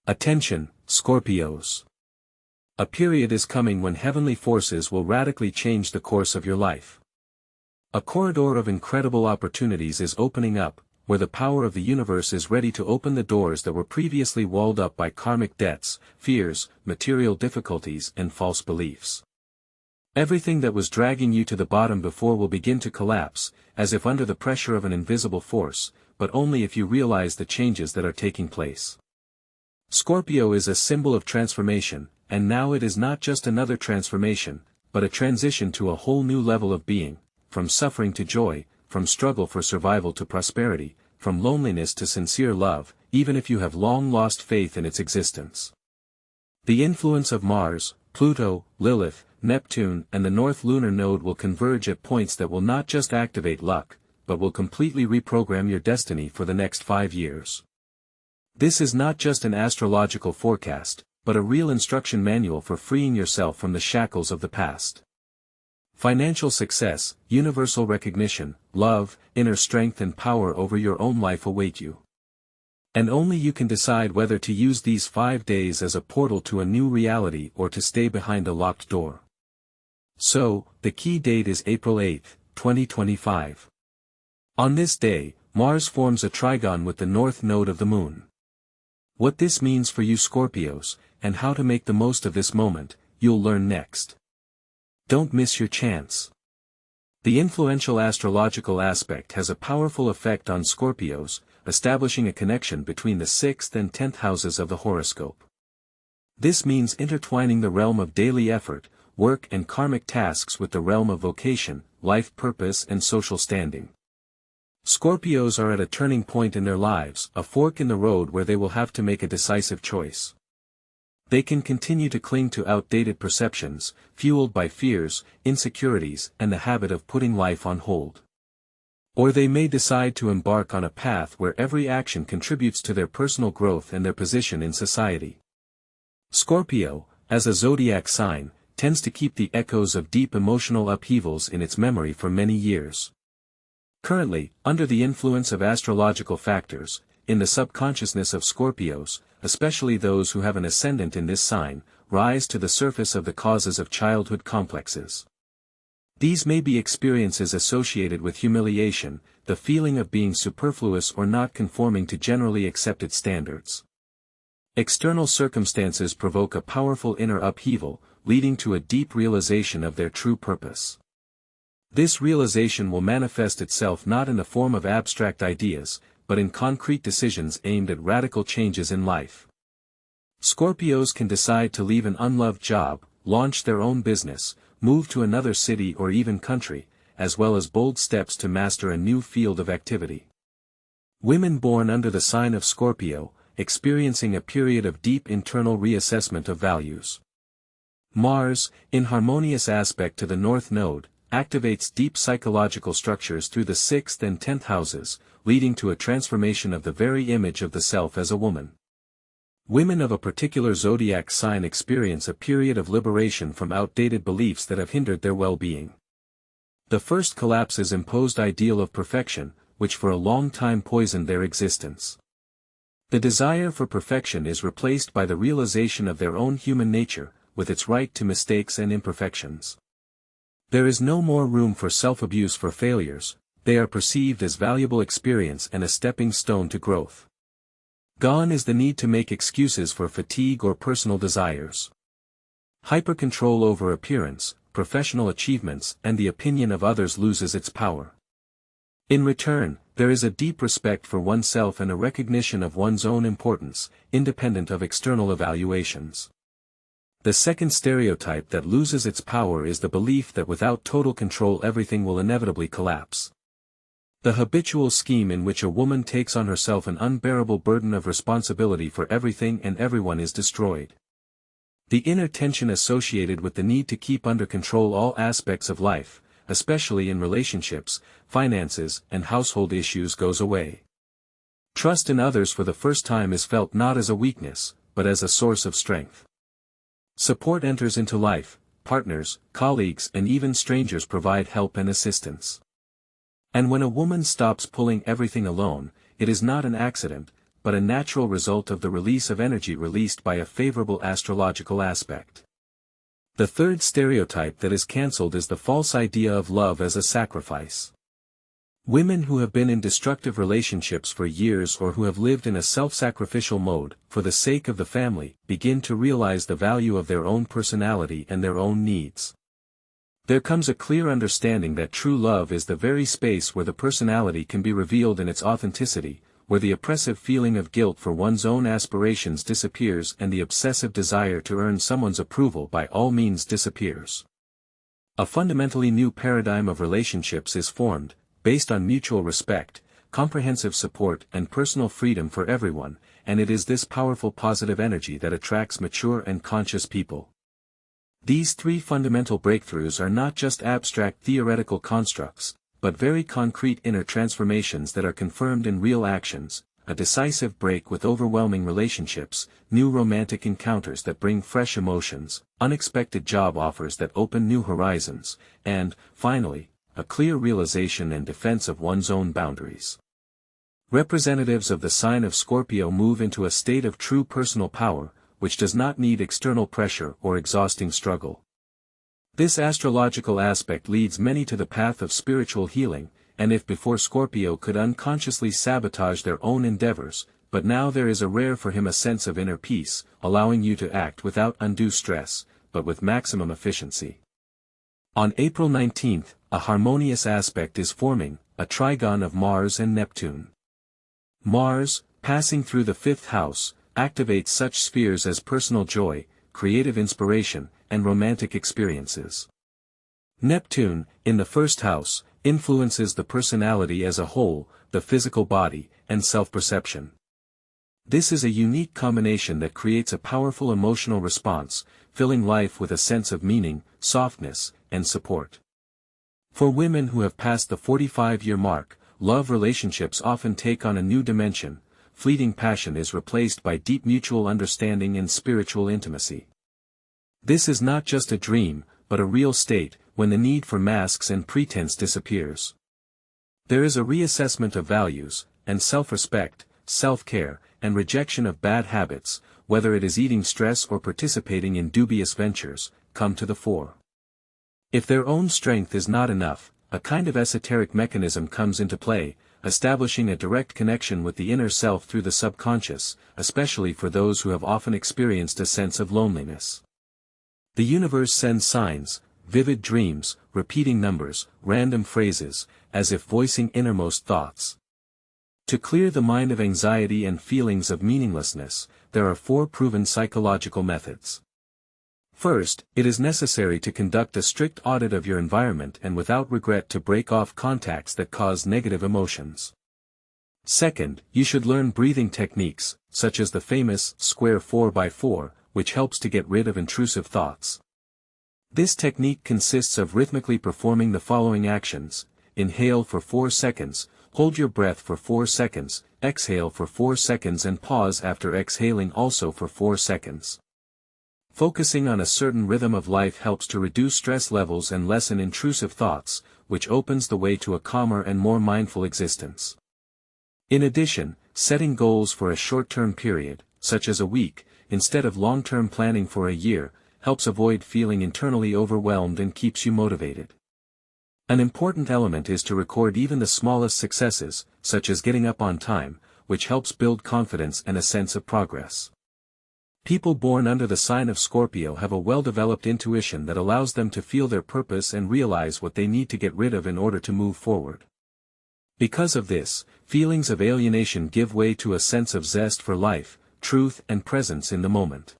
Attention, Scorpios. A period is coming when heavenly forces will radically change the course of your life. A corridor of incredible opportunities is opening up, where the power of the universe is ready to open the doors that were previously walled up by karmic debts, fears, material difficulties and false beliefs. Everything that was dragging you to the bottom before will begin to collapse, as if under the pressure of an invisible force, but only if you realize the changes that are taking place. Scorpio is a symbol of transformation, and now it is not just another transformation, but a transition to a whole new level of being, from suffering to joy, from struggle for survival to prosperity, from loneliness to sincere love, even if you have long lost faith in its existence. The influence of Mars, Pluto, Lilith, Neptune and the North Lunar Node will converge at points that will not just activate luck, but will completely reprogram your destiny for the next 5 years. This is not just an astrological forecast, but a real instruction manual for freeing yourself from the shackles of the past. Financial success, universal recognition, love, inner strength and power over your own life await you. And only you can decide whether to use these 5 days as a portal to a new reality or to stay behind a locked door. So, the key date is April 8, 2025. On this day, Mars forms a trigon with the north node of the moon. What this means for you Scorpios, and how to make the most of this moment, you'll learn next. Don't miss your chance. The influential astrological aspect has a powerful effect on Scorpios, establishing a connection between the 6th and 10th houses of the horoscope. This means intertwining the realm of daily effort, work and karmic tasks with the realm of vocation, life purpose and social standing. Scorpios are at a turning point in their lives, a fork in the road where they will have to make a decisive choice. They can continue to cling to outdated perceptions, fueled by fears, insecurities, and the habit of putting life on hold. Or they may decide to embark on a path where every action contributes to their personal growth and their position in society. Scorpio, as a zodiac sign, tends to keep the echoes of deep emotional upheavals in its memory for many years. Currently, under the influence of astrological factors, in the subconsciousness of Scorpios, especially those who have an ascendant in this sign, rise to the surface of the causes of childhood complexes. These may be experiences associated with humiliation, the feeling of being superfluous or not conforming to generally accepted standards. External circumstances provoke a powerful inner upheaval, leading to a deep realization of their true purpose. This realization will manifest itself not in the form of abstract ideas, but in concrete decisions aimed at radical changes in life. Scorpios can decide to leave an unloved job, launch their own business, move to another city or even country, as well as bold steps to master a new field of activity. Women born under the sign of Scorpio, experiencing a period of deep internal reassessment of values. Mars, in harmonious aspect to the North Node, activates deep psychological structures through the 6th and 10th houses, leading to a transformation of the very image of the self as a woman. Women of a particular zodiac sign experience a period of liberation from outdated beliefs that have hindered their well-being. The first collapses imposed ideal of perfection, which for a long time poisoned their existence. The desire for perfection is replaced by the realization of their own human nature, with its right to mistakes and imperfections. There is no more room for self-abuse for failures, they are perceived as valuable experience and a stepping stone to growth. Gone is the need to make excuses for fatigue or personal desires. Hyper-control over appearance, professional achievements and the opinion of others loses its power. In return, there is a deep respect for oneself and a recognition of one's own importance, independent of external evaluations. The second stereotype that loses its power is the belief that without total control everything will inevitably collapse. The habitual scheme in which a woman takes on herself an unbearable burden of responsibility for everything and everyone is destroyed. The inner tension associated with the need to keep under control all aspects of life, especially in relationships, finances, and household issues goes away. Trust in others for the first time is felt not as a weakness, but as a source of strength. Support enters into life, partners, colleagues and even strangers provide help and assistance. And when a woman stops pulling everything alone, it is not an accident, but a natural result of the release of energy released by a favorable astrological aspect. The third stereotype that is cancelled is the false idea of love as a sacrifice. Women who have been in destructive relationships for years or who have lived in a self-sacrificial mode, for the sake of the family, begin to realize the value of their own personality and their own needs. There comes a clear understanding that true love is the very space where the personality can be revealed in its authenticity, where the oppressive feeling of guilt for one's own aspirations disappears and the obsessive desire to earn someone's approval by all means disappears. A fundamentally new paradigm of relationships is formed, based on mutual respect, comprehensive support and personal freedom for everyone, and it is this powerful positive energy that attracts mature and conscious people. These three fundamental breakthroughs are not just abstract theoretical constructs, but very concrete inner transformations that are confirmed in real actions, a decisive break with overwhelming relationships, new romantic encounters that bring fresh emotions, unexpected job offers that open new horizons, and, finally, a clear realization and defense of one's own boundaries. Representatives of the sign of Scorpio move into a state of true personal power, which does not need external pressure or exhausting struggle. This astrological aspect leads many to the path of spiritual healing, and if before Scorpio could unconsciously sabotage their own endeavors, but now there is a rare for him a sense of inner peace, allowing you to act without undue stress, but with maximum efficiency. On April 19, a harmonious aspect is forming, a trigon of Mars and Neptune. Mars, passing through the fifth house, activates such spheres as personal joy, creative inspiration, and romantic experiences. Neptune, in the first house, influences the personality as a whole, the physical body, and self-perception. This is a unique combination that creates a powerful emotional response, filling life with a sense of meaning, softness, and support. For women who have passed the 45-year mark, love relationships often take on a new dimension. Fleeting passion is replaced by deep mutual understanding and spiritual intimacy. This is not just a dream, but a real state, when the need for masks and pretense disappears. There is a reassessment of values, and self-respect, self-care, and rejection of bad habits, whether it is eating stress or participating in dubious ventures, come to the fore. If their own strength is not enough, a kind of esoteric mechanism comes into play, establishing a direct connection with the inner self through the subconscious, especially for those who have often experienced a sense of loneliness. The universe sends signs, vivid dreams, repeating numbers, random phrases, as if voicing innermost thoughts. To clear the mind of anxiety and feelings of meaninglessness, there are 4 proven psychological methods. First, it is necessary to conduct a strict audit of your environment and without regret to break off contacts that cause negative emotions. Second, you should learn breathing techniques, such as the famous square 4x4, which helps to get rid of intrusive thoughts. This technique consists of rhythmically performing the following actions: inhale for 4 seconds, hold your breath for 4 seconds, exhale for 4 seconds and pause after exhaling also for 4 seconds. Focusing on a certain rhythm of life helps to reduce stress levels and lessen intrusive thoughts, which opens the way to a calmer and more mindful existence. In addition, setting goals for a short-term period, such as a week, instead of long-term planning for a year, helps avoid feeling internally overwhelmed and keeps you motivated. An important element is to record even the smallest successes, such as getting up on time, which helps build confidence and a sense of progress. People born under the sign of Scorpio have a well-developed intuition that allows them to feel their purpose and realize what they need to get rid of in order to move forward. Because of this, feelings of alienation give way to a sense of zest for life, truth and presence in the moment.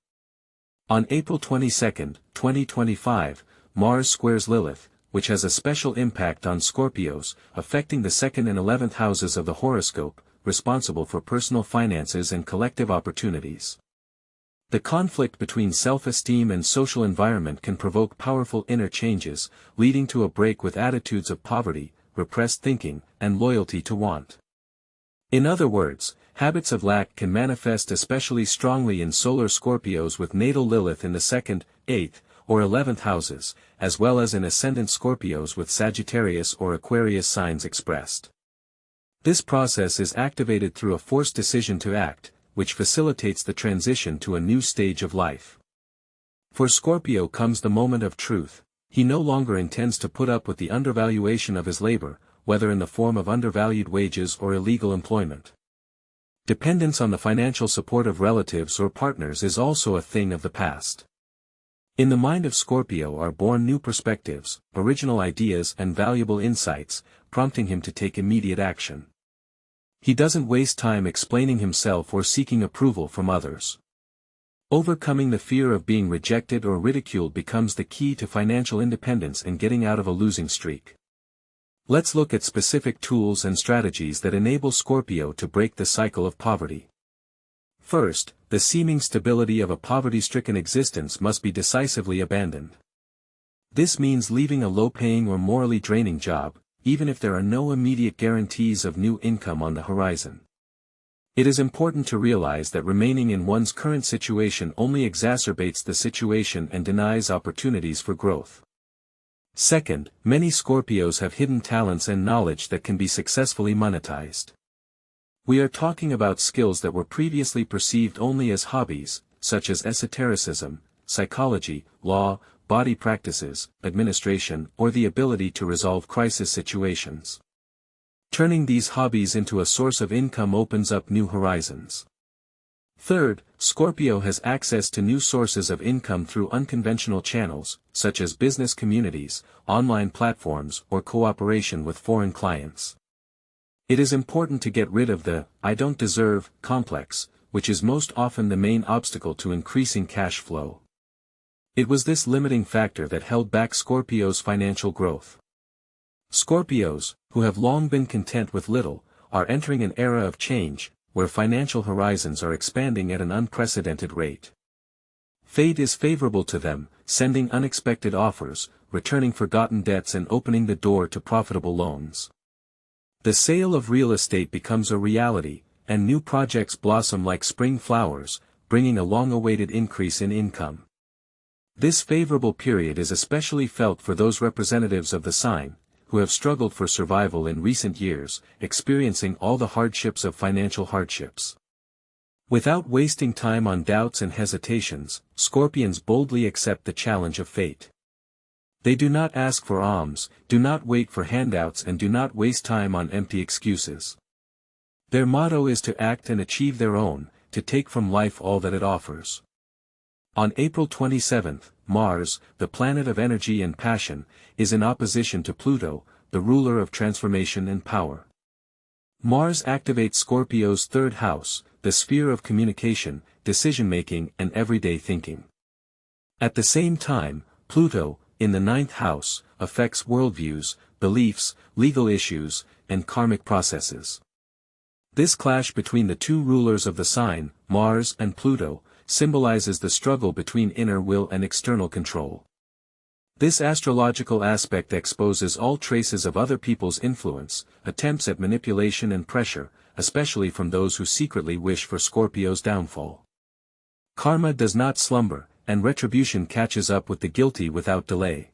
On April 22, 2025, Mars squares Lilith, which has a special impact on Scorpios, affecting the 2nd and 11th houses of the horoscope, responsible for personal finances and collective opportunities. The conflict between self-esteem and social environment can provoke powerful inner changes, leading to a break with attitudes of poverty, repressed thinking, and loyalty to want. In other words, habits of lack can manifest especially strongly in solar Scorpios with natal Lilith in the 2nd, 8th, or 11th houses, as well as in ascendant Scorpios with Sagittarius or Aquarius signs expressed. This process is activated through a forced decision to act, which facilitates the transition to a new stage of life. For Scorpio comes the moment of truth. He no longer intends to put up with the undervaluation of his labor, whether in the form of undervalued wages or illegal employment. Dependence on the financial support of relatives or partners is also a thing of the past. In the mind of Scorpio are born new perspectives, original ideas and valuable insights, prompting him to take immediate action. He doesn't waste time explaining himself or seeking approval from others. Overcoming the fear of being rejected or ridiculed becomes the key to financial independence and getting out of a losing streak. Let's look at specific tools and strategies that enable Scorpio to break the cycle of poverty. First, the seeming stability of a poverty-stricken existence must be decisively abandoned. This means leaving a low-paying or morally draining job, even if there are no immediate guarantees of new income on the horizon. It is important to realize that remaining in one's current situation only exacerbates the situation and denies opportunities for growth. Second, many Scorpios have hidden talents and knowledge that can be successfully monetized. We are talking about skills that were previously perceived only as hobbies, such as esotericism, psychology, law, body practices, administration, or the ability to resolve crisis situations. Turning these hobbies into a source of income opens up new horizons. Third, Scorpio has access to new sources of income through unconventional channels, such as business communities, online platforms, or cooperation with foreign clients. It is important to get rid of the "I don't deserve" complex, which is most often the main obstacle to increasing cash flow. It was this limiting factor that held back Scorpio's financial growth. Scorpios, who have long been content with little, are entering an era of change, where financial horizons are expanding at an unprecedented rate. Fate is favorable to them, sending unexpected offers, returning forgotten debts and opening the door to profitable loans. The sale of real estate becomes a reality, and new projects blossom like spring flowers, bringing a long-awaited increase in income. This favorable period is especially felt for those representatives of the sign, who have struggled for survival in recent years, experiencing all the hardships of financial hardships. Without wasting time on doubts and hesitations, Scorpions boldly accept the challenge of fate. They do not ask for alms, do not wait for handouts and do not waste time on empty excuses. Their motto is to act and achieve their own, to take from life all that it offers. On April 27, Mars, the planet of energy and passion, is in opposition to Pluto, the ruler of transformation and power. Mars activates Scorpio's third house, the sphere of communication, decision-making and everyday thinking. At the same time, Pluto, in the ninth house, affects worldviews, beliefs, legal issues, and karmic processes. This clash between the two rulers of the sign, Mars and Pluto, symbolizes the struggle between inner will and external control. This astrological aspect exposes all traces of other people's influence, attempts at manipulation and pressure, especially from those who secretly wish for Scorpio's downfall. Karma does not slumber, and retribution catches up with the guilty without delay.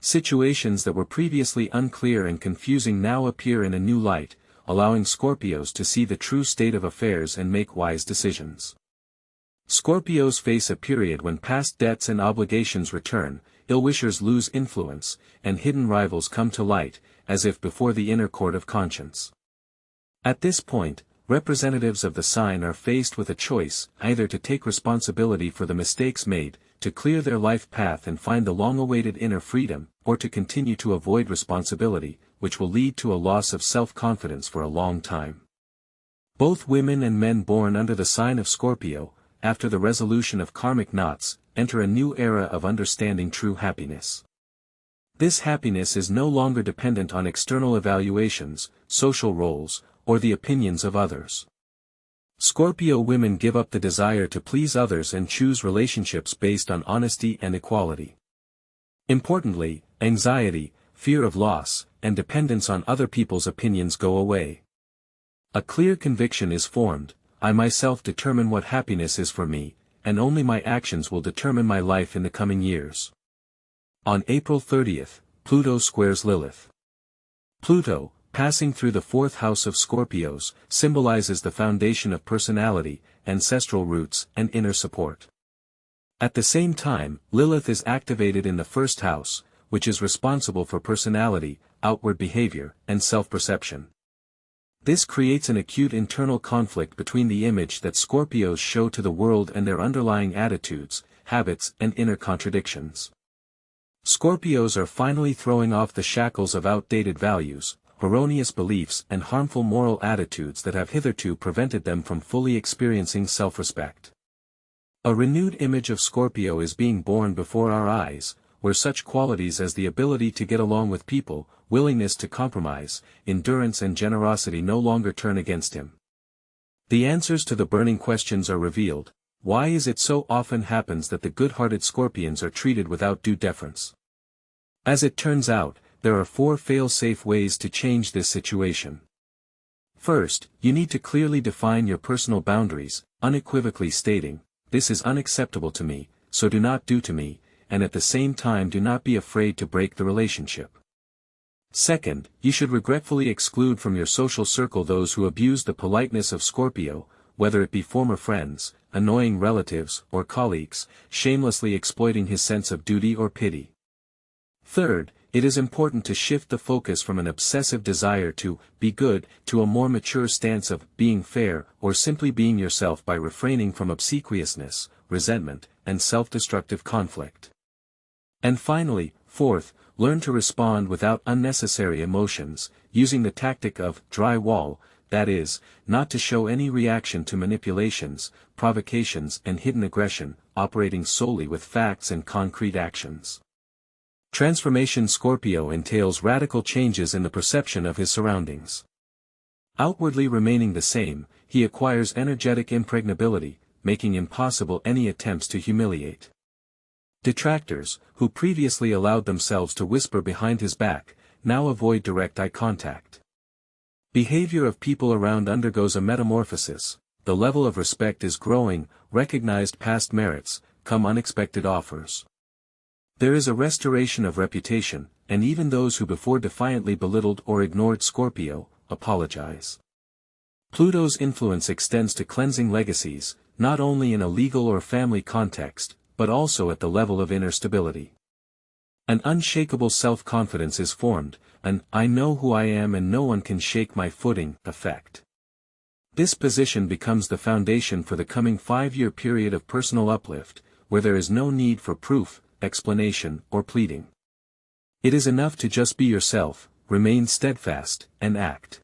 Situations that were previously unclear and confusing now appear in a new light, allowing Scorpios to see the true state of affairs and make wise decisions. Scorpios face a period when past debts and obligations return, ill-wishers lose influence, and hidden rivals come to light, as if before the inner court of conscience. At this point, representatives of the sign are faced with a choice, either to take responsibility for the mistakes made, to clear their life path and find the long-awaited inner freedom, or to continue to avoid responsibility, which will lead to a loss of self-confidence for a long time. Both women and men born under the sign of Scorpio, after the resolution of karmic knots, enter a new era of understanding true happiness. This happiness is no longer dependent on external evaluations, social roles, or the opinions of others. Scorpio women give up the desire to please others and choose relationships based on honesty and equality. Importantly, anxiety, fear of loss, and dependence on other people's opinions go away. A clear conviction is formed: I myself determine what happiness is for me, and only my actions will determine my life in the coming years. On April 30, Pluto squares Lilith. Pluto, passing through the fourth house of Scorpios, symbolizes the foundation of personality, ancestral roots, and inner support. At the same time, Lilith is activated in the first house, which is responsible for personality, outward behavior, and self-perception. This creates an acute internal conflict between the image that Scorpios show to the world and their underlying attitudes, habits, and inner contradictions. Scorpios are finally throwing off the shackles of outdated values, erroneous beliefs, and harmful moral attitudes that have hitherto prevented them from fully experiencing self-respect. A renewed image of Scorpio is being born before our eyes, where such qualities as the ability to get along with people, willingness to compromise, endurance and generosity no longer turn against him. The answers to the burning questions are revealed. Why is it so often happens that the good-hearted Scorpions are treated without due deference? As it turns out, there are 4 fail-safe ways to change this situation. First, you need to clearly define your personal boundaries, unequivocally stating, "This is unacceptable to me, so do not do to me," and at the same time do not be afraid to break the relationship. Second, you should regretfully exclude from your social circle those who abuse the politeness of Scorpio, whether it be former friends, annoying relatives, or colleagues, shamelessly exploiting his sense of duty or pity. Third, it is important to shift the focus from an obsessive desire to be good to a more mature stance of being fair or simply being yourself by refraining from obsequiousness, resentment, and self-destructive conflict. And finally, fourth, learn to respond without unnecessary emotions, using the tactic of dry wall, that is, not to show any reaction to manipulations, provocations and hidden aggression, operating solely with facts and concrete actions. Transformation Scorpio entails radical changes in the perception of his surroundings. Outwardly remaining the same, he acquires energetic impregnability, making impossible any attempts to humiliate. Detractors, who previously allowed themselves to whisper behind his back, now avoid direct eye contact. Behavior of people around undergoes a metamorphosis, the level of respect is growing, recognized past merits, come unexpected offers. There is a restoration of reputation, and even those who before defiantly belittled or ignored Scorpio, apologize. Pluto's influence extends to cleansing legacies, not only in a legal or family context, but also at the level of inner stability. An unshakable self-confidence is formed, an "I know who I am and no one can shake my footing" effect. This position becomes the foundation for the coming 5-year period of personal uplift, where there is no need for proof, explanation, or pleading. It is enough to just be yourself, remain steadfast, and act.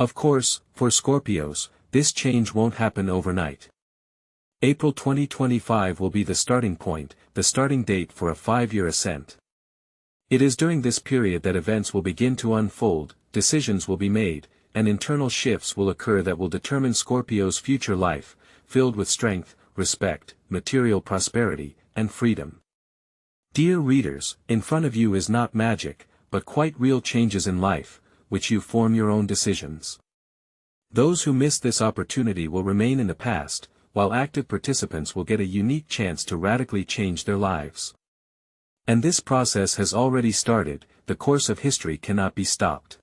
Of course, for Scorpios, this change won't happen overnight. April 2025 will be the starting point, the starting date for a 5-year ascent. It is during this period that events will begin to unfold, decisions will be made, and internal shifts will occur that will determine Scorpio's future life, filled with strength, respect, material prosperity, and freedom. Dear readers, in front of you is not magic, but quite real changes in life, which you form your own decisions. Those who miss this opportunity will remain in the past, while active participants will get a unique chance to radically change their lives. And this process has already started, the course of history cannot be stopped.